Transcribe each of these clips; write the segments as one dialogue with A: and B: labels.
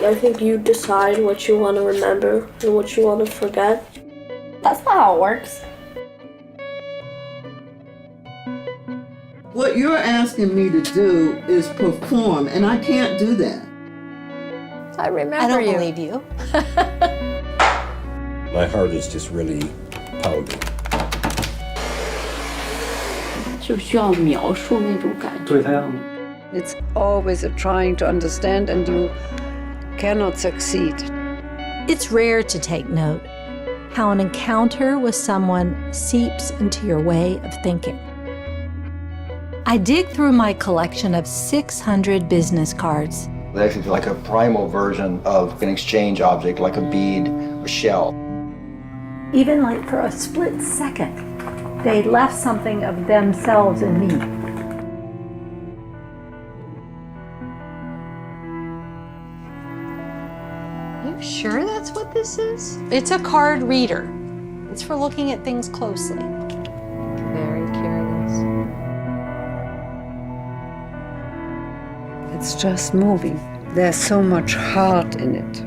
A: I think you decide what you want to remember and what you want to forget.
B: That's not how it works.
C: What you're asking me to do is perform, and I can't do that.
B: I remember you.
D: I don't believe you.
E: My heart is just really pounding.
F: 就需要描述那种感觉。
G: It's always a trying to understand, and you cannot succeed.
D: It's rare to take note how an encounter with someone seeps into your way of thinking. I dig through my collection of 600 business cards.
H: They actually feel like a primal version of an exchange object, like a bead or shell.
I: Even like for a split second, they left something of themselves in me.
D: You sure that's what this is? It's a card reader. It's for looking at things closely. Very curious.
G: It's just moving. There's so much heart in it.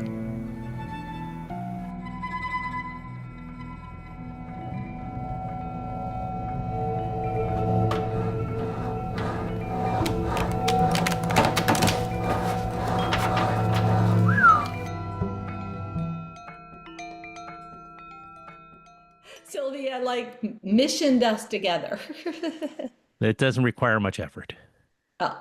J: Sylvia, missioned us together.
K: It doesn't require much effort.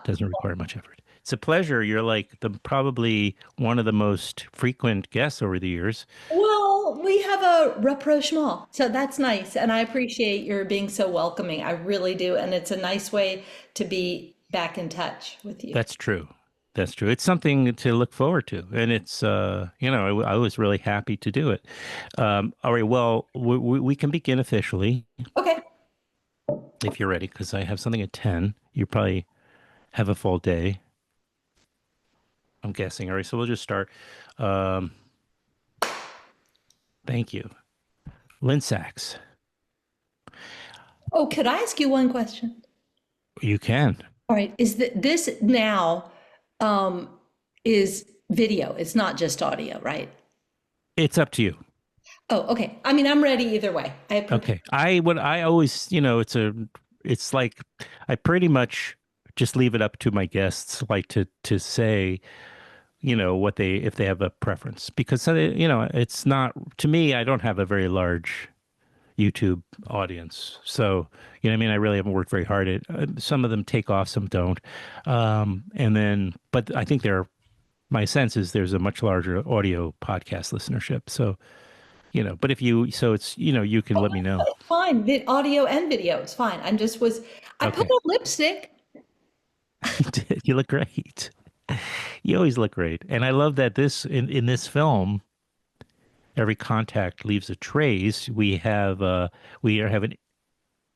K: Doesn't require much effort. It's a pleasure. You're probably one of the most frequent guests over the years.
J: Well, we have a rapprochement, so that's nice. And I appreciate your being so welcoming. I really do. And it's a nice way to be back in touch with you.
K: That's true. That's true. It's something to look forward to. And it's, I was really happy to do it. All right. Well, we can begin officially.
J: Okay.
K: If you're ready, because I have something at 10. You probably have a full day, I'm guessing. All right. So we'll just start. Thank you. Lynne Sachs.
J: Oh, could I ask you one question?
K: You can.
J: All right. Is this now is video? It's not just audio, right?
K: It's up to you.
J: Oh, okay. I mean, I'm ready either way.
K: Okay. I always, it's like I pretty much just leave it up to my guests, to say, if they have a preference, because, it's not, to me, I don't have a very large YouTube audience. So, I really haven't worked very hard at some of them take off, some don't. But I think my sense is there's a much larger audio podcast listenership. So, but if you, so it's, you can let me know.
J: It's fine. The audio and video is fine. I put on lipstick.
K: You look great. You always look great. And I love that in this film, every contact leaves a trace. We're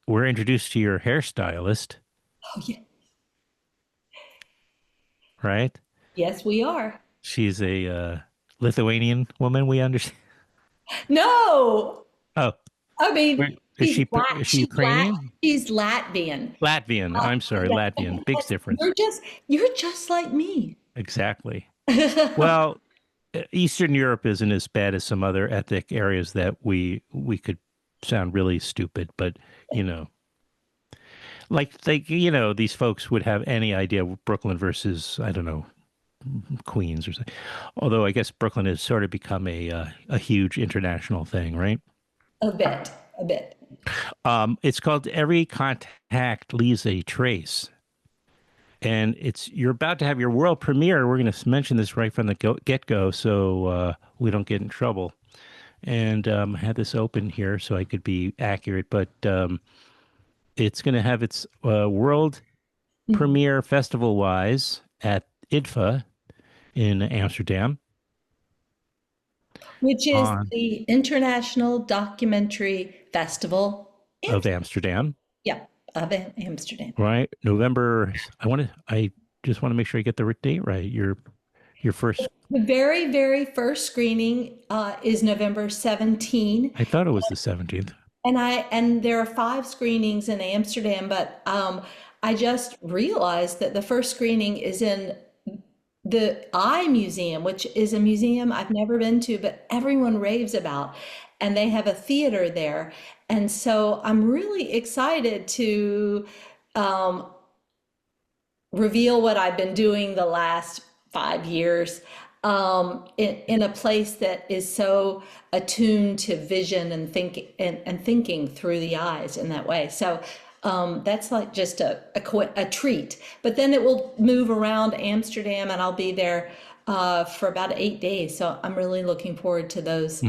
K: introduced to your hairstylist.
J: Oh, yeah.
K: Right?
J: Yes, we are.
K: She's a Lithuanian woman, we understand.
J: No.
K: Oh.
J: I mean,
K: is she Ukrainian?
J: She's Latvian.
K: Latvian. I'm sorry, Latvian. Big difference.
J: You're just like me.
K: Exactly. Well, Eastern Europe isn't as bad as some other ethnic areas that we could sound really stupid, but these folks would have any idea Brooklyn versus, I don't know, Queens or something. Although I guess Brooklyn has sort of become a huge international thing, right?
J: A bit.
K: It's called Every Contact Leaves a Trace. And you're about to have your world premiere. We're going to mention this right from the get-go so we don't get in trouble. And I had this open here so I could be accurate, but it's going to have its world premiere festival-wise at IDFA in Amsterdam.
J: Which is the International Documentary Festival
K: of Amsterdam.
J: Yeah, of Amsterdam.
K: Right. November. I just want to make sure I get the date right. Your first.
J: The very, very first screening is November 17.
K: I thought it was the 17th.
J: And there are 5 screenings in Amsterdam, but I just realized that the first screening is in the Eye Museum, which is a museum I've never been to, but everyone raves about. And they have a theater there. And so I'm really excited to reveal what I've been doing the last 5 years in a place that is so attuned to vision and thinking through the eyes in that way. So that's like just a treat. But then it will move around Amsterdam, and I'll be there for about 8 days. So I'm really looking forward to those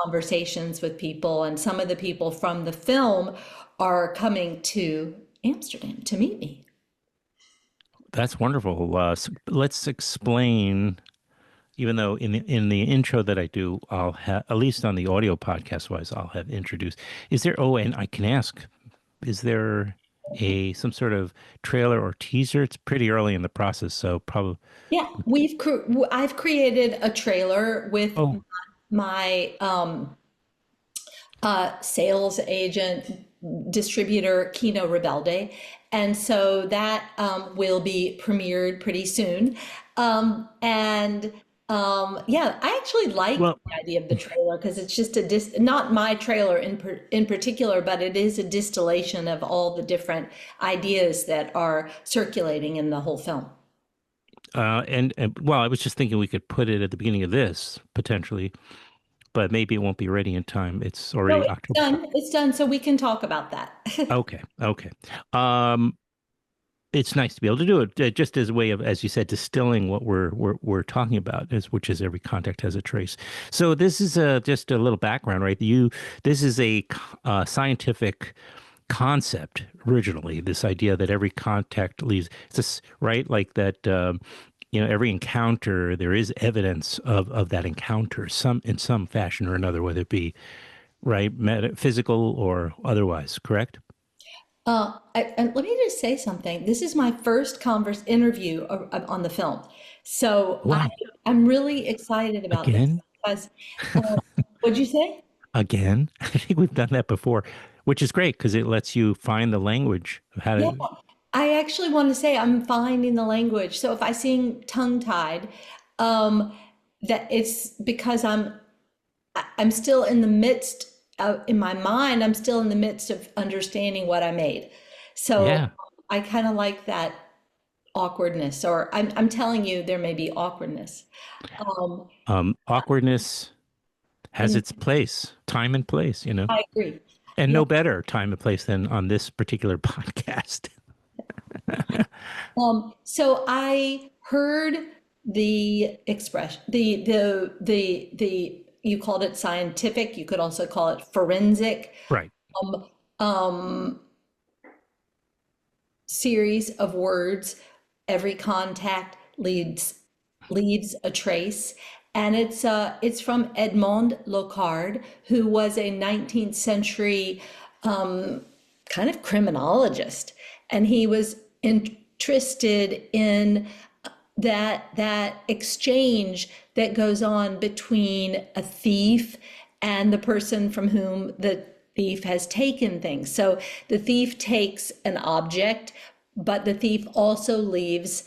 J: conversations with people. And some of the people from the film are coming to Amsterdam to meet me.
K: That's wonderful. Let's explain. Even though in the intro that I do, I'll have, at least on the audio podcast wise, I'll have introduced. Is there? Oh, and I can ask. Is there some sort of trailer or teaser? It's pretty early in the process, so probably.
J: Yeah, I've created a trailer with my sales agent, distributor, Kino Rebelde, and so that will be premiered pretty soon. Yeah, I actually like the idea of the trailer because it's just not my trailer in particular, but it is a distillation of all the different ideas that are circulating in the whole film.
K: And well, I was just thinking we could put it at the beginning of this potentially, but maybe it won't be ready in time. It's already October.
J: It's done, so we can talk about that.
K: Okay. It's nice to be able to do it just as a way of, as you said, distilling what we're talking about, which is every contact has a trace. So this is just a little background, right? This is a scientific concept originally. This idea that every contact leaves, this right, like that. Every encounter, there is evidence of that encounter, in some fashion or another, whether it be right, physical or otherwise. Correct.
J: And let me just say something. This is my first interview on the film. So
K: wow.
J: I'm really excited about
K: this.
J: Because, what'd you say?
K: Again? I think we've done that before, which is great because it lets you find the language of how to.
J: I actually want to say I'm finding the language. So if I sing tongue-tied, that it's because I'm still in the midst in my mind, I'm still in the midst of understanding what I made. So I kind of like that awkwardness, or I'm telling you, there may be awkwardness.
K: Awkwardness has its place, time and place,
J: I agree.
K: And no better time and place than on this particular podcast.
J: So I heard the expression, the you called it scientific. You could also call it forensic.
K: Right.
J: Series of words. Every contact leaves a trace, and it's from Edmond Locard, who was a 19th century kind of criminologist, and he was interested in that exchange that goes on between a thief and the person from whom the thief has taken things. So the thief takes an object, but the thief also leaves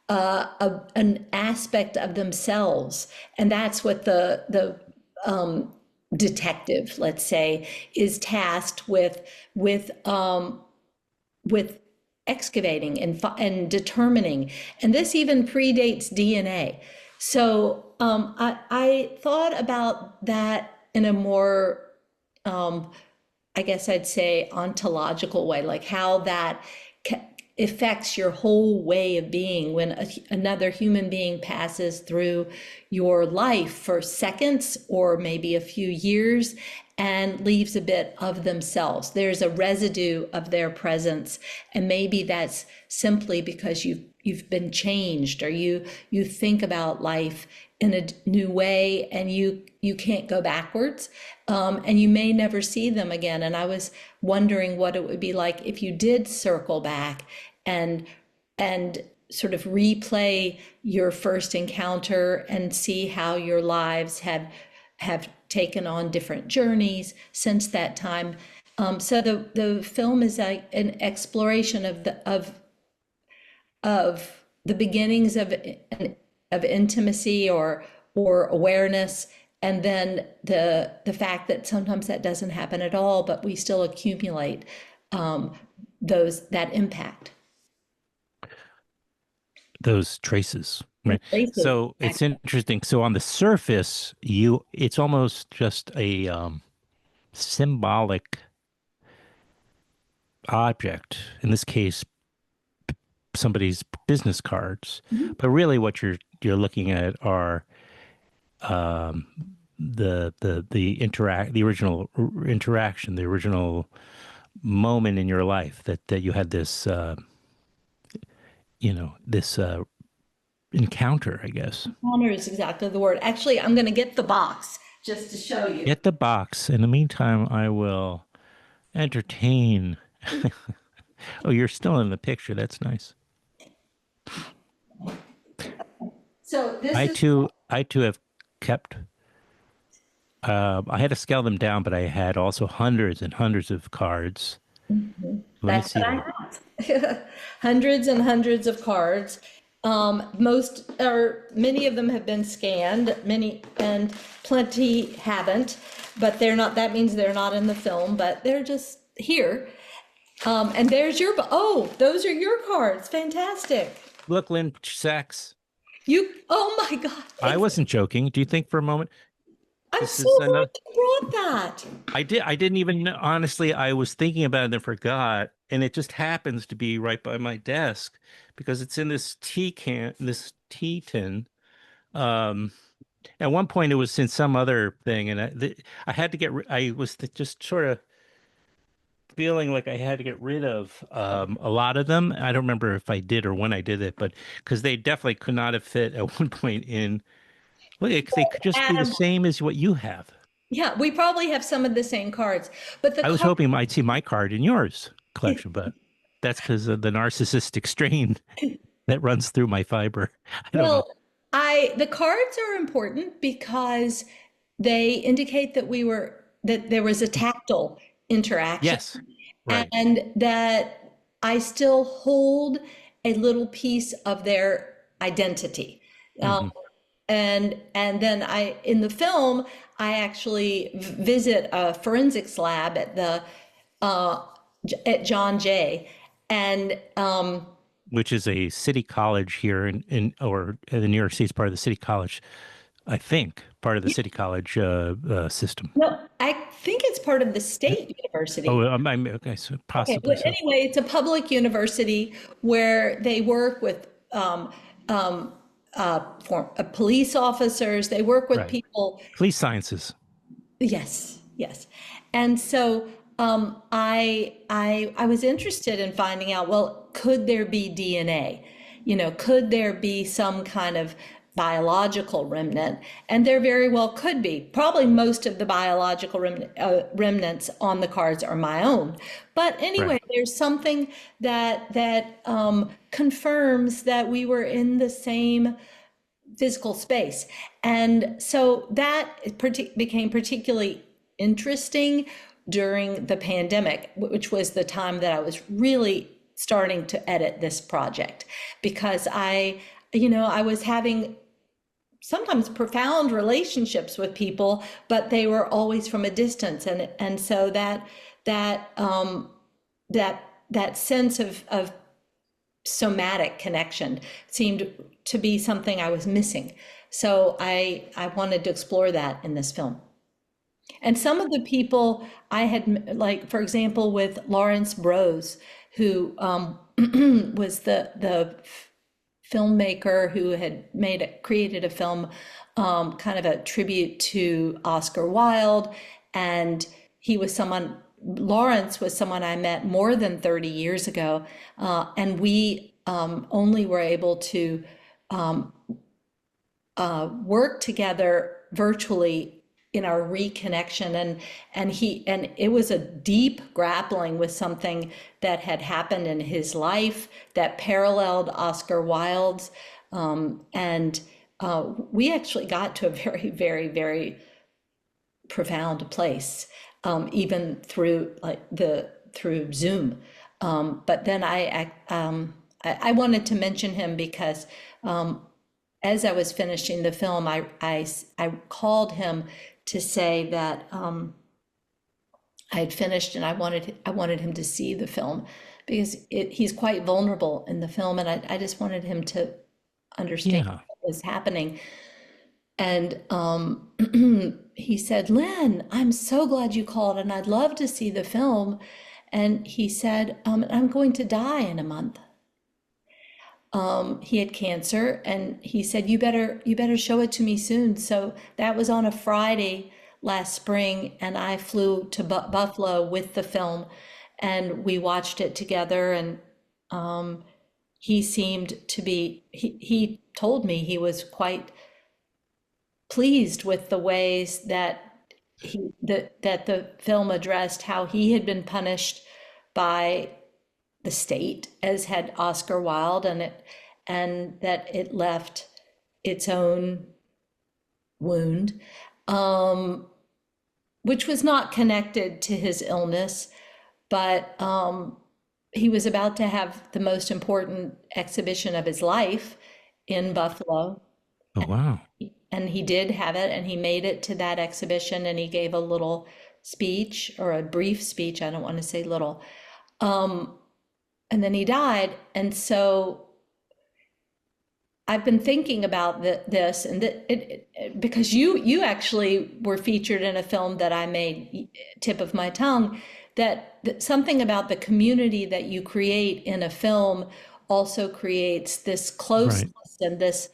J: an aspect of themselves, and that's what the detective, let's say, is tasked with excavating and determining. And this even predates DNA. So I thought about that in a more, I guess I'd say, ontological way, like how that affects your whole way of being when another human being passes through your life for seconds or maybe a few years and leaves a bit of themselves. There's a residue of their presence, and maybe that's simply because you've been changed, or you think about life in a new way, and you can't go backwards, and you may never see them again. And I was wondering what it would be like if you did circle back and sort of replay your first encounter and see how your lives have taken on different journeys since that time. So the film is an exploration of the beginnings of intimacy or awareness, and then the fact that sometimes that doesn't happen at all, but we still accumulate that impact.
K: Those traces, right?
J: Traces.
K: So it's interesting. So on the surface, it's almost just a symbolic object. In this case, somebody's business cards.
J: Mm-hmm.
K: But really, what you're looking at are the original interaction, the original moment in your life that you had this this encounter, I guess.
J: Encounter is exactly the word. Actually, I'm going to get the box just to show you.
K: Get the box. In the meantime, I will entertain. Oh, you're still in the picture. That's nice.
J: So this
K: I too have kept. I had to scale them down, but I had also hundreds and hundreds of cards.
J: Mm-hmm.
K: Let me
J: That's
K: see
J: what
K: them.
J: I have. Hundreds and hundreds of cards. Many of them have been scanned, many and plenty haven't, but they're not, that means they're not in the film, but they're just here. And there's those are your cards. Fantastic.
K: Look, Lynne Sachs.
J: Oh my God.
K: I wasn't joking. Do you think for a moment?
J: I'm
K: This
J: so
K: is
J: glad
K: another-
J: you brought that.
K: I didn't even know, honestly, I was thinking about it and forgot. And it just happens to be right by my desk because it's in this tea tin. At one point it was in some other thing, and I had to I was just sort of feeling like I had to get rid of a lot of them. I don't remember if I did or when I did it, but because they definitely could not have fit at one point in. Look, they could just be the same as what you have.
J: Yeah, we probably have some of the same cards, but
K: I was hoping I'd see my card in yours collection, but that's because of the narcissistic strain that runs through my fiber. I don't know.
J: The cards are important because they indicate that there was a tactile interaction.
K: Yes, right.
J: And that I still hold a little piece of their identity.
K: Mm-hmm.
J: And then in the film, I actually visit a forensics lab at John Jay, and
K: which is a city college here in the New York City is part of the city college, I think, part of the city college system.
J: No, I think it's part of the state university.
K: Oh, okay, so possibly.
J: Okay, but anyway, it's a public university where they work with police officers. They work with people.
K: Police sciences.
J: Yes. And so I was interested in finding out, well, could there be DNA? Could there be some kind of biological remnant? And there very well could be. Probably most of the biological remnants on the cards are my own. But anyway, there's something that confirms that we were in the same physical space. And so that became particularly interesting during the pandemic, which was the time that I was really starting to edit this project, because I was having sometimes profound relationships with people, but they were always from a distance. And so that sense of somatic connection seemed to be something I was missing. So I wanted to explore that in this film. And some of the people I had, like, for example, with Lawrence Brose, who was the filmmaker who had created a film, kind of a tribute to Oscar Wilde. And Lawrence was someone I met more than 30 years ago. And we only were able to worked together virtually in our reconnection, and it was a deep grappling with something that had happened in his life that paralleled Oscar Wilde's, and we actually got to a very, very, very profound place, even through through Zoom. But then I wanted to mention him because as I was finishing the film, I called him to say that I had finished, and I wanted him to see the film because he's quite vulnerable in the film, and I just wanted him to understand what was happening. And he said, "Lynn, I'm so glad you called, and I'd love to see the film." And he said, "I'm going to die in a month." He had cancer, and he said, you better show it to me soon. So that was on a Friday last spring, and I flew to Buffalo with the film, and we watched it together. And he seemed to be, he told me he was quite pleased with the ways that that the film addressed how he had been punished by the state, as had Oscar Wilde, and that it left its own wound, which was not connected to his illness, but he was about to have the most important exhibition of his life in Buffalo.
K: Oh, wow.
J: And he did have it, and he made it to that exhibition, and he gave a little speech, or a brief speech, I don't want to say little, and then he died. And so I've been thinking about this, and because you actually were featured in a film that I made, Tip of My Tongue, that something about the community that you create in a film also creates this closeness, right, and this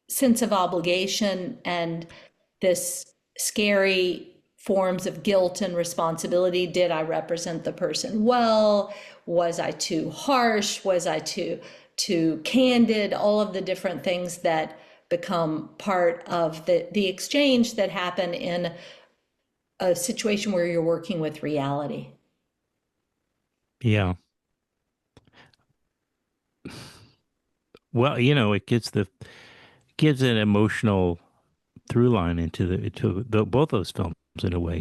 J: sense of obligation, and this scary forms of guilt and responsibility. Did I represent the person well? Was I too harsh? Was I too candid? All of the different things that become part of the exchange that happen in a situation where you're working with reality.
K: Yeah. Well, it gives an emotional through line into both those films in a way.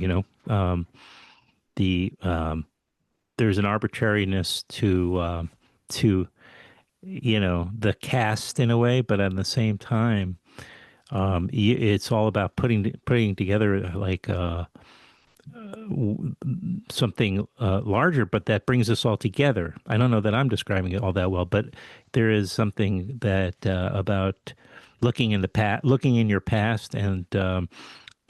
K: There's an arbitrariness to the cast in a way, but at the same time, it's all about putting together like something larger, but that brings us all together. I don't know that I'm describing it all that well, but there is something that about looking in your past,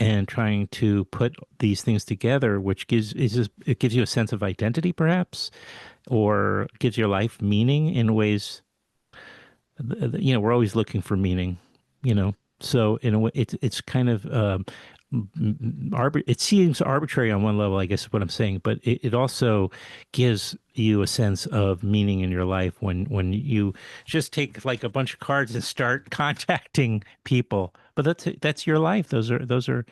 K: and trying to put these things together, which gives you a sense of identity, perhaps, or gives your life meaning in ways. We're always looking for meaning. So in a way, it's kind of it seems arbitrary on one level, I guess is what I'm saying, but it also gives you a sense of meaning in your life when you just take like a bunch of cards and start contacting people. But that's your life. Those are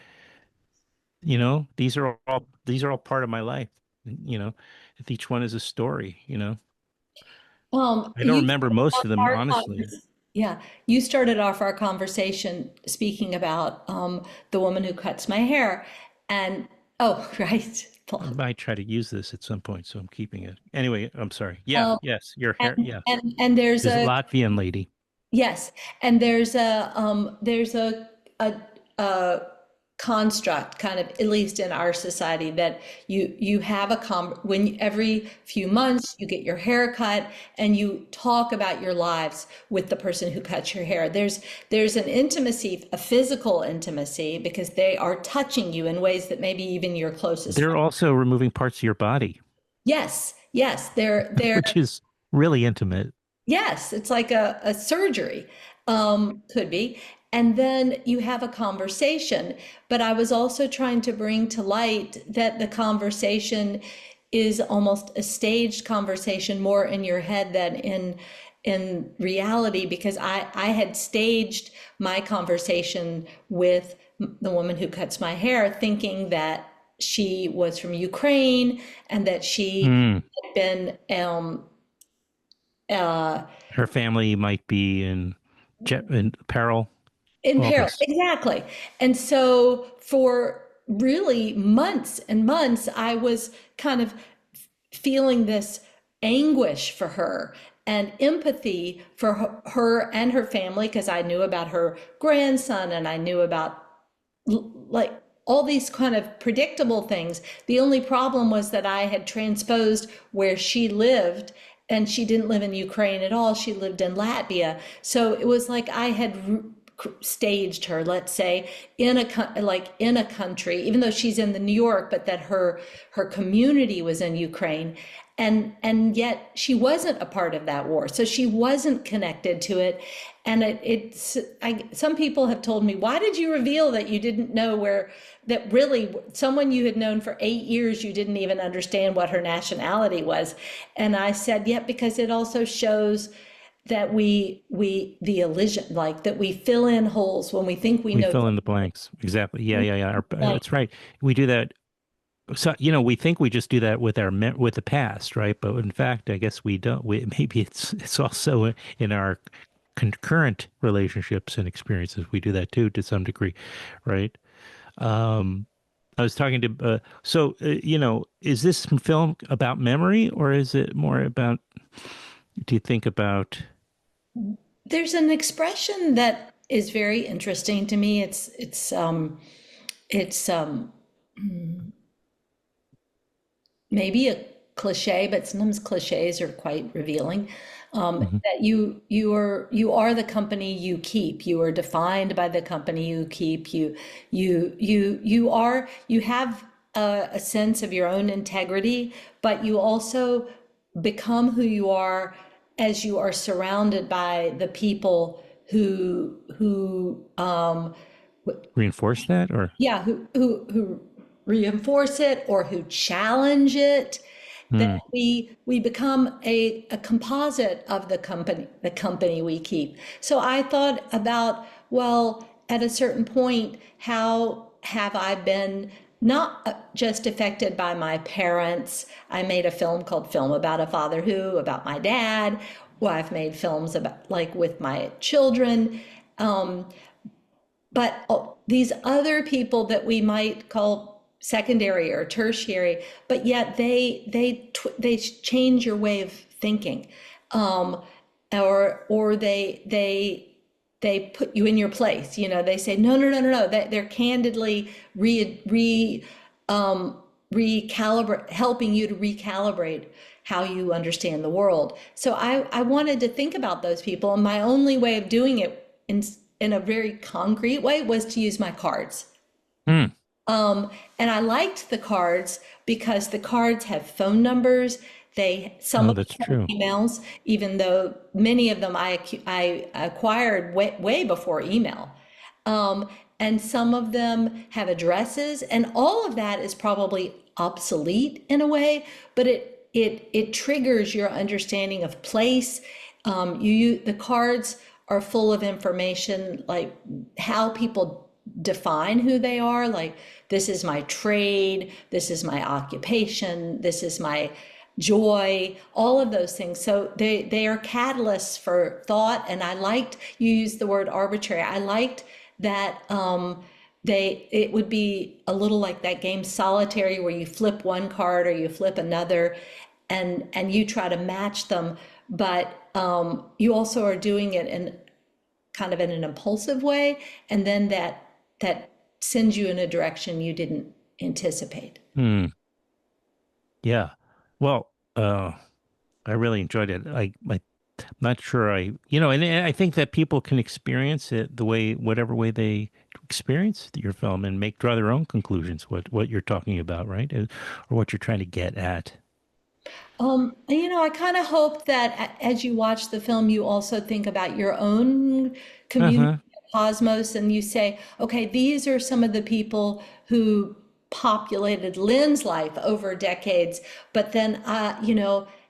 K: these are all part of my life. If each one is a story. I don't remember most of them, honestly.
J: Yeah, you started off our conversation speaking about the woman who cuts my hair, and right.
K: I might try to use this at some point, so I'm keeping it. Anyway, I'm sorry. Yeah, yes, your hair. Yeah,
J: and there's
K: a Latvian lady.
J: Yes, and there's a construct, kind of, at least in our society, that you have when every few months you get your hair cut and you talk about your lives with the person who cuts your hair. There's an intimacy, a physical intimacy, because they are touching you in ways that maybe even your closest.
K: They're also removing parts of your body.
J: Yes, they're
K: which is really intimate.
J: Yes, it's like a surgery, could be. And then you have a conversation, but I was also trying to bring to light that the conversation is almost a staged conversation, more in your head than in reality, because I had staged my conversation with the woman who cuts my hair, thinking that she was from Ukraine and that she had been
K: Her family might be in peril.
J: in
K: All
J: peril.
K: this.
J: Exactly. And so for really months and months, I was kind of feeling this anguish for her and empathy for her and her family, because I knew about her grandson and I knew about like all these kind of predictable things. The only problem was that I had transposed where she lived, and she didn't live in Ukraine at all. She lived in Latvia. So it was like I had staged her, let's say, in a country, even though she's in the New York, but that her community was in Ukraine. And yet she wasn't a part of that war. So she wasn't connected to it. And some people have told me, why did you reveal that you didn't know that really someone you had known for 8 years, you didn't even understand what her nationality was? And I said, yeah, because it also shows that the elision, like that we fill in holes when we think we know.
K: We fill in the blanks. Exactly. Yeah. That's right. We do that. So, we think we just do that with with the past, right? But in fact, I guess we don't. Maybe it's also in our concurrent relationships and experiences. We do that too, to some degree, right? I was talking to. Is this film about memory, or is it more about? Do you think about?
J: There's an expression that is very interesting to me. It's maybe a cliche, but sometimes cliches are quite revealing. That you are the company you keep. You are defined by the company you keep. You have a sense of your own integrity, but you also become who you are as you are surrounded by the people who
K: Reinforce that, or
J: who reinforce it or who challenge it. That we become a composite of the company we keep. So I thought about, well, at a certain point, how have I been not just affected by my parents? I made a film called Film About a Father Who, about my dad. Well, I've made films about with my children. But these other people that we might call secondary or tertiary, but yet they change your way of thinking, or they put you in your place. They say no. They're candidly recalibrate, helping you to recalibrate how you understand the world. So I wanted to think about those people, and my only way of doing it in a very concrete way was to use my cards. And I liked the cards because the cards have phone numbers. Some of them have emails, even though many of them I acquired way before email. And some of them have addresses, and all of that is probably obsolete in a way, but it triggers your understanding of place. The cards are full of information, like how people define who they are, like this is my trade, this is my occupation, this is my joy, all of those things. So they are catalysts for thought. And I liked, you used the word arbitrary. I liked that it would be a little like that game Solitary, where you flip one card or you flip another and you try to match them. But you also are doing it in kind of in an impulsive way. And then that sends you in a direction you didn't anticipate.
K: Yeah. Well, I really enjoyed it. I'm not sure and I think that people can experience it whatever way they experience your film and draw their own conclusions, what you're talking about, right? Or what you're trying to get at.
J: I kind of hope that as you watch the film, you also think about your own community, cosmos, and you say, okay, these are some of the people who populated Lynne's life over decades, but then,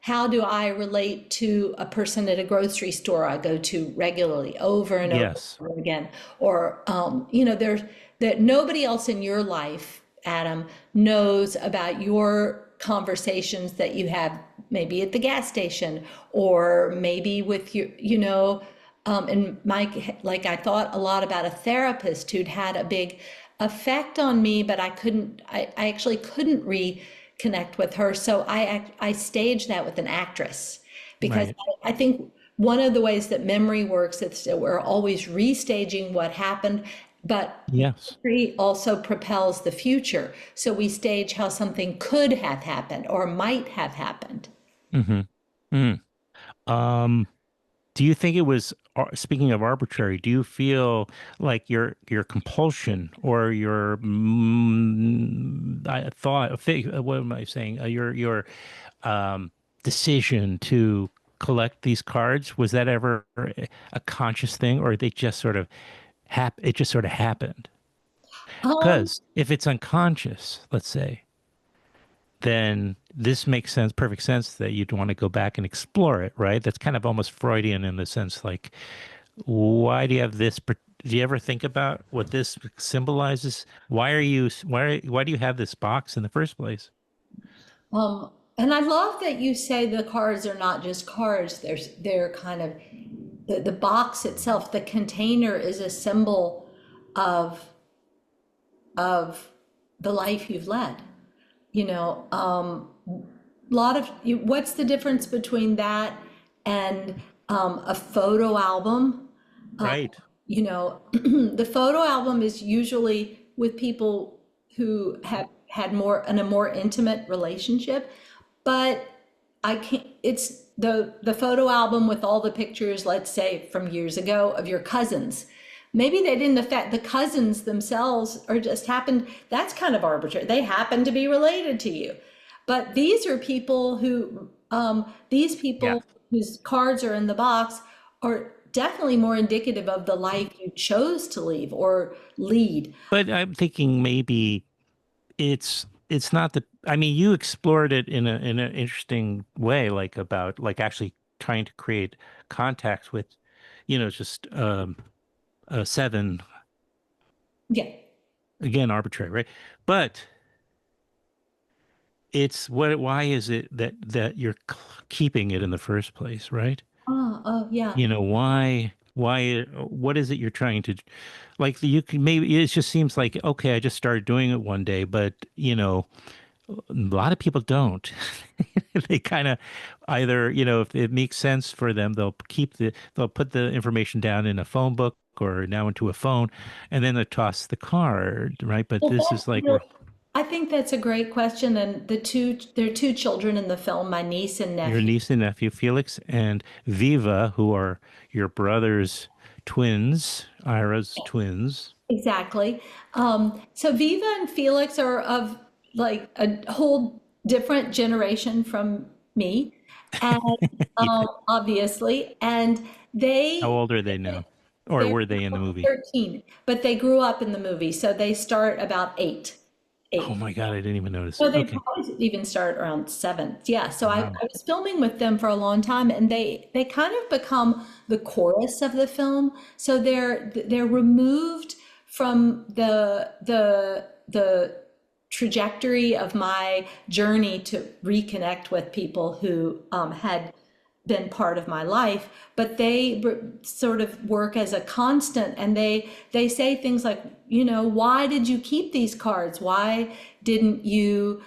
J: how do I relate to a person at a grocery store I go to regularly over and
K: Yes.
J: over again? Or, you know, there's that nobody else in your life, Adam, knows about your conversations that you have maybe at the gas station or maybe with your, you know, and Mike, like I thought a lot about a therapist who'd had a big effect on me, but I actually couldn't reconnect with her. So I staged that with an actress because
K: Right.
J: I think one of the ways that memory works is that we're always restaging what happened, but
K: Yes.
J: memory also propels the future. So we stage how something could have happened or might have happened.
K: Mm-hmm. Mm. Do you think it was, speaking of arbitrary, do you feel like your compulsion or your I thought, what am I saying? Your decision to collect these cards, was that ever a conscious thing, or they just sort of it just sort of happened?
J: Um,
K: Because if it's unconscious, let's say, then this makes sense, perfect sense that you'd want to go back and explore it, right? That's kind of almost Freudian in the sense like, why do you have this? Do you ever think about what this symbolizes? Why do you have this box in the first place?
J: and I love that you say the cards are not just cards. They're kind of the box itself, the container is a symbol of the life you've led. You know, what's the difference between that and a photo album?
K: Right.
J: You know, the photo album is usually with people who have had a more intimate relationship, but I can't, it's the photo album with all the pictures, let's say from years ago, of your cousins. Maybe they didn't affect the cousins themselves or just happened, that's kind of arbitrary. They happen to be related to you. But these are people who, these
K: Yeah.
J: people whose cards are in the box are definitely more indicative of the life you chose to leave or lead.
K: But I'm thinking maybe it's not the, I mean, you explored it in an interesting way, like about like actually trying to create contacts with, just seven,
J: Yeah.
K: again, arbitrary, right? But it's why is it that you're keeping it in the first place, right?
J: Oh, yeah.
K: What is it you're trying to, like, you can, maybe it just seems like, okay, I just started doing it one day, but a lot of people don't. They kind of either, if it makes sense for them, they'll put the information down in a phone book or now into a phone, and then they toss the card, right? But
J: Well,
K: this is like,
J: I think that's a great question. And there are two children in the film, my niece and
K: your
J: nephew.
K: niece and nephew, Felix and Viva, who are your brother's twins, Ira's twins.
J: Exactly. So Viva and Felix are of like a whole different generation from me, and
K: Yeah.
J: obviously, and they
K: How old are they now? Or
J: they're
K: were they in the movie?
J: 13, but they grew up in the movie, so they start about eight.
K: Oh my God, I didn't even notice.
J: So they
K: Okay.
J: probably even start around 7. Yeah. So I
K: Wow.
J: was filming with them for a long time, and they kind of become the chorus of the film. So they're removed from the trajectory of my journey to reconnect with people who had been part of my life, but they sort of work as a constant, and they say things like, why did you keep these cards? Why didn't you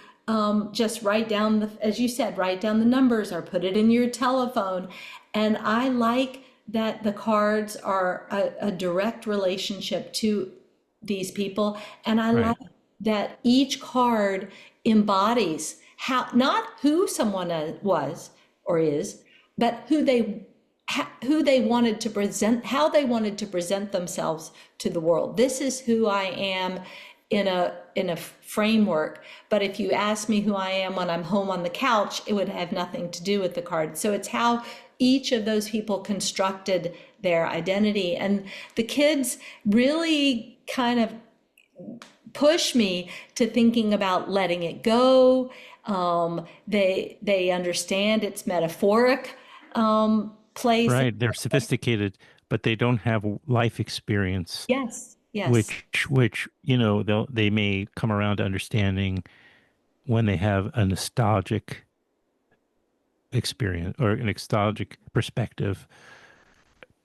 J: just write down as you said, write down the numbers or put it in your telephone? And I like that the cards are a direct relationship to these people, and I
K: Right.
J: like that each card embodies not who someone was or is, but who they wanted to present, how they wanted to present themselves to the world. This is who I am in a framework. But if you ask me who I am when I'm home on the couch, it would have nothing to do with the card. So it's how each of those people constructed their identity. And the kids really kind of push me to thinking about letting it go. They understand its metaphoric place.
K: Right. They're sophisticated, but they don't have life experience,
J: Yes, yes.
K: which they may come around to understanding when they have a nostalgic experience or a nostalgic perspective.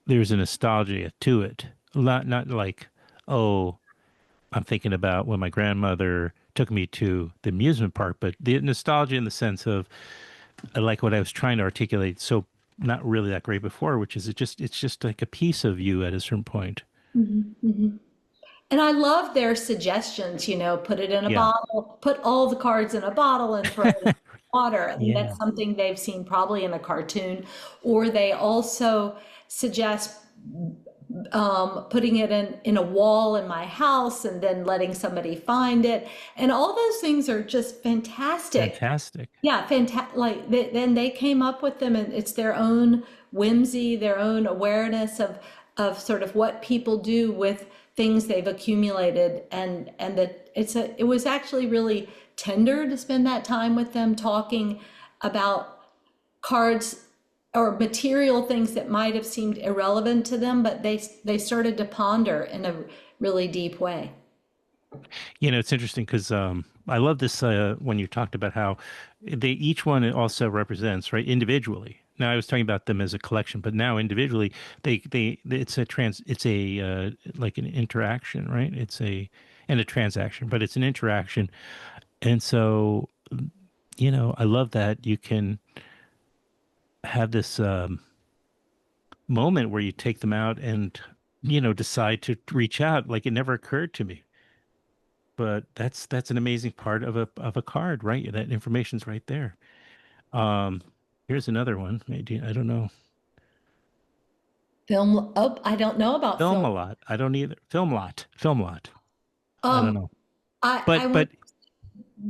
K: There's a nostalgia to it. Not like, oh, I'm thinking about when my grandmother took me to the amusement park, but the nostalgia in the sense of like what I was trying to articulate. So not really that great before, which is it's just like a piece of you at a certain point.
J: Mm-hmm, mm-hmm. And I love their suggestions, put it in a bottle, put all the cards in a bottle and throw it in water. I mean, that's something they've seen probably in a cartoon. Or they also suggest putting it in a wall in my house and then letting somebody find it. And all those things are just fantastic.
K: Fantastic.
J: Yeah, fantastic. Like then they came up with them, and it's their own whimsy, their own awareness of sort of what people do with things they've accumulated, and that it was actually really tender to spend that time with them talking about cards or material things that might have seemed irrelevant to them, but they started to ponder in a really deep way.
K: It's interesting because I love this when you talked about how each one also represents, right, individually. Now I was talking about them as a collection, but now individually it's like an interaction, right? And a transaction, but it's an interaction. And so, I love that you can have this moment where you take them out and, decide to reach out. Like it never occurred to me. But that's an amazing part of a card, right? That information's right there. Here's another one. Maybe I don't know.
J: I don't know about
K: Film a lot. I don't either. Film lot. I don't know.
J: But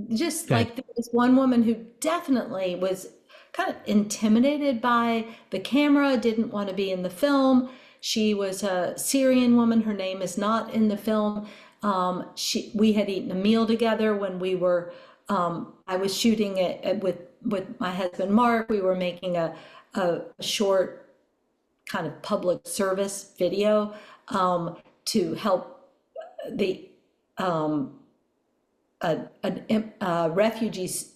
J: just like there was one woman who definitely was kind of intimidated by the camera, didn't want to be in the film. She was a Syrian woman. Her name is not in the film. We had eaten a meal together when we were. I was shooting it with my husband Mark. We were making a short kind of public service video to help the refugees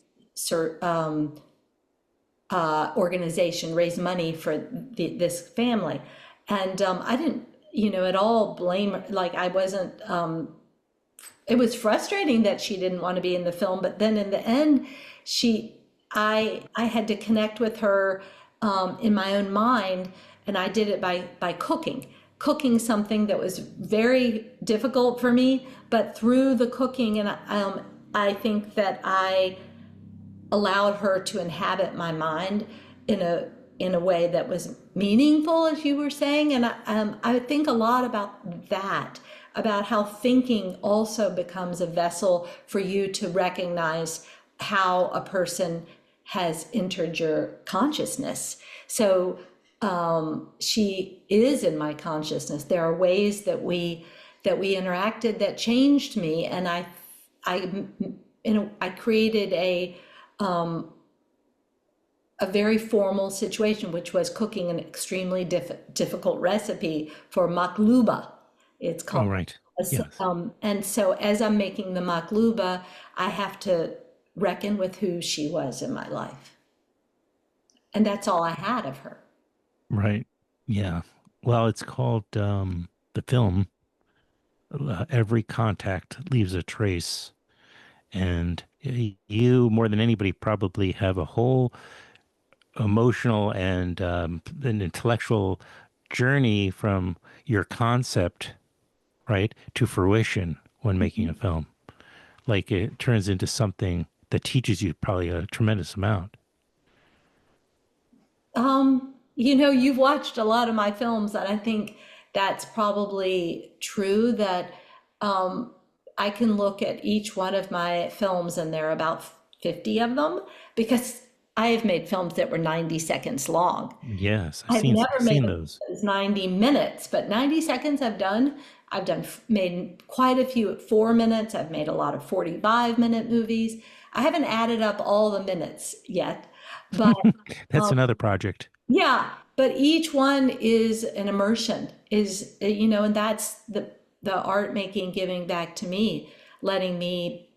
J: organization raise money for this family, and I didn't at all blame her. Like I wasn't. It was frustrating that she didn't want to be in the film, but then in the end, I had to connect with her in my own mind, and I did it by cooking something that was very difficult for me, but through the cooking, and I think that I allowed her to inhabit my mind in a way that was meaningful, as you were saying, and I think a lot about that. About how thinking also becomes a vessel for you to recognize how a person has entered your consciousness. So she is in my consciousness. There are ways that we interacted that changed me, and I created a very formal situation, which was cooking an extremely difficult recipe for makluba. It's called.
K: Oh, right.
J: Yes. And so as I'm making the makluba, I have to reckon with who she was in my life. And that's all I had of her.
K: Right. Yeah. Well, it's called the film. Every contact leaves a trace. And you, more than anybody, probably have a whole emotional and an intellectual journey from your concept, right, to fruition when making a film. Like it turns into something that teaches you probably a tremendous amount.
J: You've watched a lot of my films, and I think that's probably true, that I can look at each one of my films, and there are about 50 of them, because I have made films that were 90 seconds long.
K: Yes,
J: I've never made
K: those.
J: 90 minutes, but 90 seconds I've done. I've made quite a few at 4 minutes. I've made a lot of 45-minute movies. I haven't added up all the minutes yet, but
K: That's another project.
J: yeah, but each one is an immersion, and that's the art making giving back to me, letting me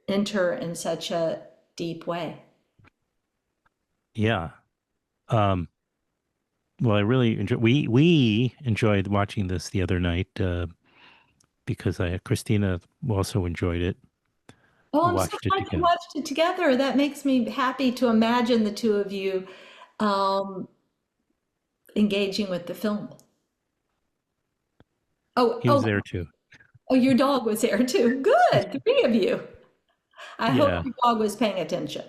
J: enter in such a deep way.
K: Yeah. Well, I really we enjoyed watching this the other night because Christina also enjoyed it.
J: Oh,
K: We
J: I'm so
K: watched it
J: glad you
K: together.
J: watched it together. That makes me happy to imagine the two of you engaging with the film. Oh,
K: He was there too.
J: oh, your dog was there too. Good, three of you. I hope
K: Yeah.
J: your dog was paying attention.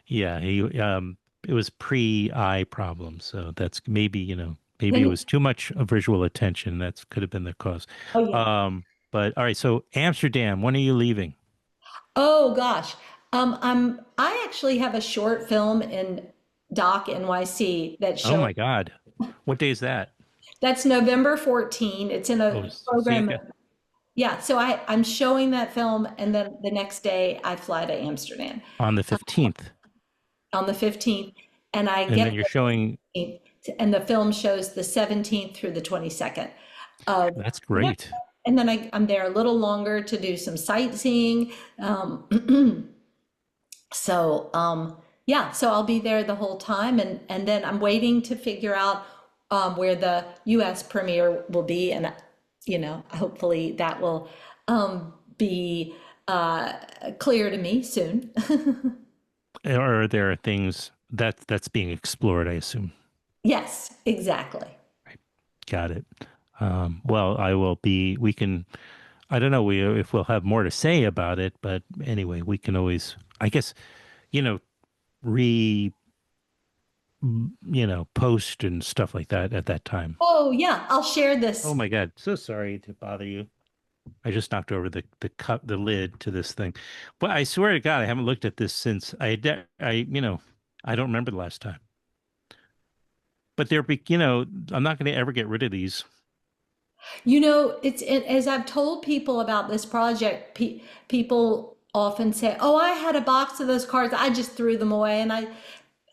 K: Yeah, it was pre-eye problem, so that's maybe maybe it was too much visual attention. That could have been the cause.
J: Oh, yeah.
K: But all right, so Amsterdam, when are you leaving?
J: Oh gosh. I actually have a short film in Doc NYC that's
K: Oh
J: showing.
K: my God. What day is that?
J: That's November 14. It's in
K: Oh,
J: a
K: so you
J: program.
K: got
J: Yeah, so I'm showing that film, and then the next day I fly to Amsterdam
K: on the 15th.
J: on the 15th, and I
K: And
J: get
K: then you're showing,
J: and the film shows the 17th through the 22nd.
K: that's great.
J: And then I'm there a little longer to do some sightseeing. Yeah, so I'll be there the whole time, and then I'm waiting to figure out where the U.S. premiere will be, and hopefully that will be clear to me soon.
K: Or there are things that's being explored, I assume.
J: Yes, exactly.
K: Got it. Well, I don't know if we'll have more to say about it, but anyway, we can always, I guess, re, post and stuff like that at that time.
J: Oh yeah, I'll share this.
K: Oh my God. So sorry to bother you. I just knocked over the lid to this thing. But I swear to God, I haven't looked at this since I don't remember the last time. But I'm not going to ever get rid of these.
J: As I've told people about this project, people often say, "Oh, I had a box of those cards. I just threw them away." And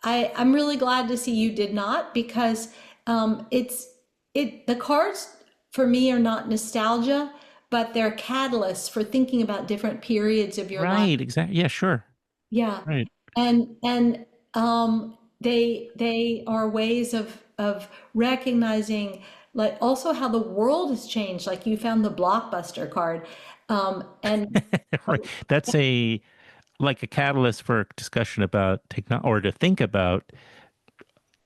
J: I'm really glad to see you did not, because the cards for me are not nostalgia, but they're catalysts for thinking about different periods of your life.
K: Right, exactly. Yeah, sure.
J: Yeah.
K: Right.
J: And they are ways of recognizing, like, also how the world has changed. Like, you found the Blockbuster card, and
K: Right. That's like a catalyst for discussion about technology, or to think about,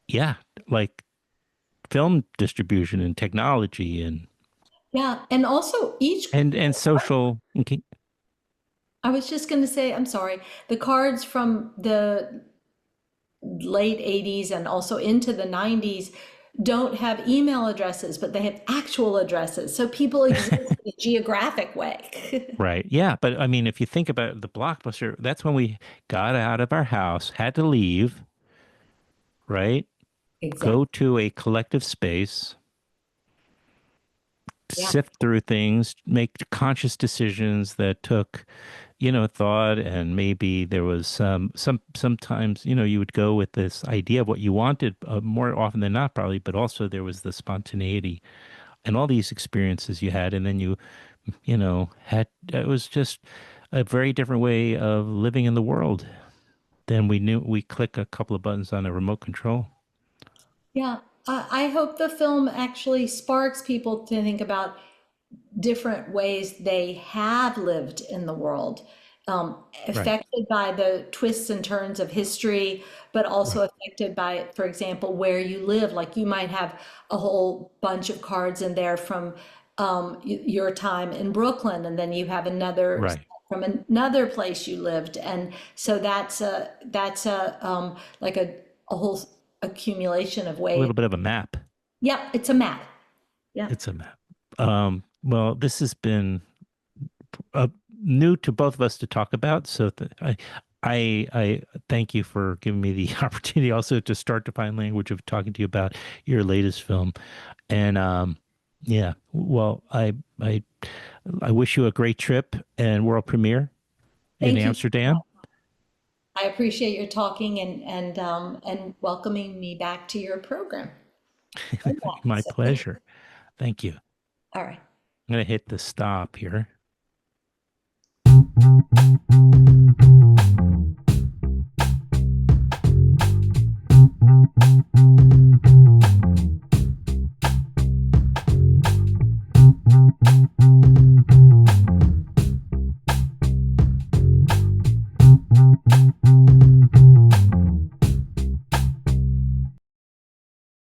K: yeah, like film distribution and technology and
J: yeah, and also
K: and social. Okay.
J: I was just going to say, I'm sorry, the cards from the late 80s and also into the 90s don't have email addresses, but they have actual addresses. So people exist in a geographic way.
K: Right. Yeah. But I mean, if you think about the Blockbuster, that's when we got out of our house, had to leave, right?
J: Exactly.
K: Go to a collective space,
J: Yeah.
K: sift through things, make conscious decisions that took, thought, and maybe there was sometimes, you would go with this idea of what you wanted more often than not, probably, but also there was the spontaneity and all these experiences you had, and then you it was just a very different way of living in the world than we click a couple of buttons on a remote control.
J: Yeah, I hope the film actually sparks people to think about different ways they have lived in the world, affected by the twists and turns of history, but also affected by, for example, where you live. Like, you might have a whole bunch of cards in there from your time in Brooklyn, and then you have another from another place you lived, and so that's like a whole accumulation of ways.
K: A little bit of a map.
J: Yeah, it's a map. Yeah,
K: it's a map. Well, this has been new to both of us to talk about. So I thank you for giving me the opportunity also to start to find language of talking to you about your latest film. And Yeah. Well, I wish you a great trip and world premiere in
J: Thank you.
K: Amsterdam.
J: I appreciate your talking and welcoming me back to your program.
K: My
J: So,
K: pleasure. Thank you.
J: all right.
K: I'm going to hit the stop here.